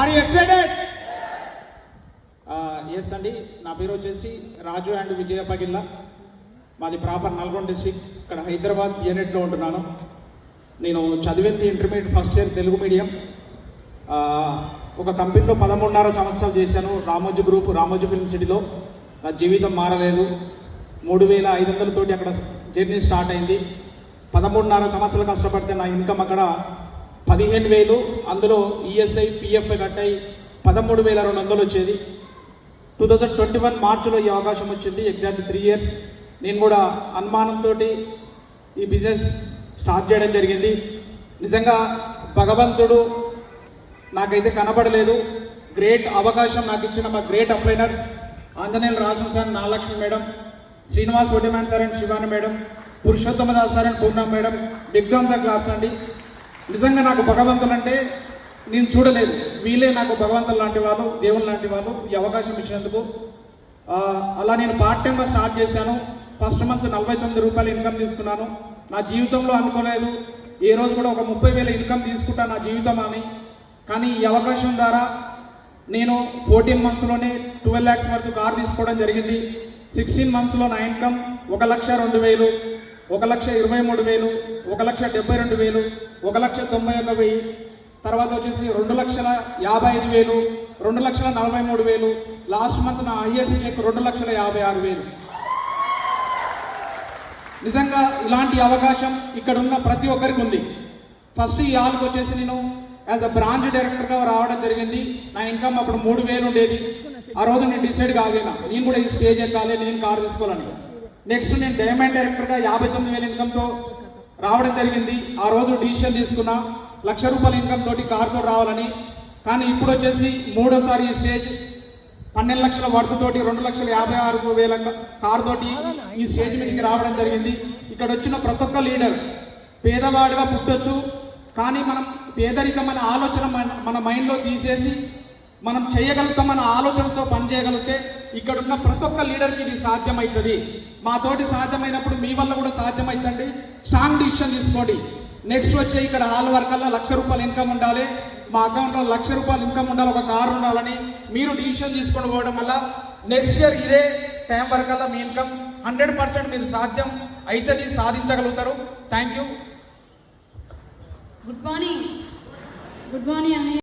Are you excited? Yes అండి, నా పేరు వచ్చేసి రాజు అండ్ విజయ పగిల్లా. మాది ప్రాపర్ నల్గొండ డిస్ట్రిక్ట్. ఇక్కడ హైదరాబాద్ బిఎన్ఎడ్లో ఉంటున్నాను. నేను చదివింది intermediate first year Telugu medium. ఒక కంపెనీలో 13.5 సంవత్సరాలు చేశాను, రామోజీ గ్రూప్, రామోజీ ఫిల్మ్ సిటీలో. నా జీవితం మారలేదు. 3,500 తోటి అక్కడ జర్నీ స్టార్ట్ అయింది. 13.5 సంవత్సరాలు కష్టపడితే నా ఇన్కమ్ అక్కడ 15,000, అందులో ఈఎస్ఐ పిఎఫ్ఐ కట్టాయి 13,200 వచ్చేది. 2021 మార్చిలో ఈ అవకాశం వచ్చింది. ఎగ్జాక్ట్ 3 ఇయర్స్ నేను కూడా అనుమానంతో ఈ బిజినెస్ స్టార్ట్ చేయడం జరిగింది. నిజంగా భగవంతుడు నాకైతే కనబడలేదు. గ్రేట్ అవకాశం నాకు ఇచ్చిన మా గ్రేట్ అప్లైనర్స్ Anjaneyulu Rasam sir, Nagalakshmi madam, Srinivas Vaddiman sir and Shivani madam, Purushottama Das sir and Purnam madam, big the class అండి. నిజంగా నాకు భగవంతులు అంటే నేను చూడలేదు, వీళ్ళే నాకు భగవంతులు లాంటి వాళ్ళు, దేవుళ్ళు లాంటి వాళ్ళు. ఈ అవకాశం ఇచ్చినందుకు అలా నేను పార్ట్ టైంగా స్టార్ట్ చేశాను. ఫస్ట్ మంత్ 49 రూపాయలు ఇన్కమ్ తీసుకున్నాను. నా జీవితంలో అనుకోలేదు ఏ రోజు కూడా ఒక 30,000 ఇన్కమ్ తీసుకుంటా నా జీవితం అని. కానీ ఈ అవకాశం ద్వారా నేను 14 మంత్స్లోనే 12 lakhs వరకు కార్ తీసుకోవడం జరిగింది. 16 మంత్స్లో నా ఇన్కమ్ 1,02,000, 1,23,000, 1,72,000, 1,91,000, తర్వాత వచ్చేసి 2,55,000, 2,43,000. లాస్ట్ మంత్ నా ఐఎస్సీ చెక్ 2,56,000. నిజంగా ఇలాంటి అవకాశం ఇక్కడ ఉన్న ప్రతి ఒక్కరికి ఉంది. ఫస్ట్ ఈ హాల్కి వచ్చేసి నేను యాజ్ అ బ్రాంచ్ డైరెక్టర్గా రావడం జరిగింది. నా ఇన్కమ్ అప్పుడు 3,000 ఉండేది. ఆ రోజు నేను డిసైడ్ కాగలిగినా నేను కూడా ఈ స్టేజ్ ఎక్కాలి, నేను కారు తీసుకోవాలని. నెక్స్ట్ నేను డైమండ్ డైరెక్టర్గా 59,000 ఇన్కమ్తో రావడం జరిగింది. ఆ రోజు డిసిషన్ తీసుకున్నా 1,00,000 రూపాయల ఇన్కమ్ తోటి కారుతో రావాలని. కానీ ఇప్పుడు వచ్చేసి మూడోసారి ఈ స్టేజ్ 12 లక్షల వర్త్ తోటి 2,56,000 కారు తోటి ఈ స్టేజ్ మీదకి రావడం జరిగింది. ఇక్కడ వచ్చిన ప్రతి ఒక్క లీడర్ పేదవాడిగా పుట్టొచ్చు, కానీ మనం పేదరికం అనే ఆలోచన మన మైండ్లో తీసేసి మనం చేయగలుగుతామన్న ఆలోచనతో పనిచేయగలిగితే ఇక్కడున్న ప్రతి ఒక్క లీడర్కి ఇది సాధ్యమవుతుంది. మాతోటి సాధ్యమైనప్పుడు మీ వల్ల కూడా సాధ్యమవుతుంది. స్ట్రాంగ్ డిసిషన్ తీసుకోండి. నెక్స్ట్ వచ్చే ఇక్కడ హాల్ వర్కల్లా 1,00,000 రూపాయలు ఇన్కమ్ ఉండాలి, మా అకౌంట్లో 1,00,000 రూపాయలు ఇన్కమ్ ఉండాలి, ఒక కారు ఉండాలని మీరు డిసిషన్ తీసుకొని పోవడం వల్ల నెక్స్ట్ ఇయర్ ఇదే టైం వరకల్లా మీ ఇన్కమ్ 100% మీరు సాధ్యం అవుతుంది, సాధించగలుగుతారు. Thank you. గుడ్ మార్నింగ్ అన్నయ్య.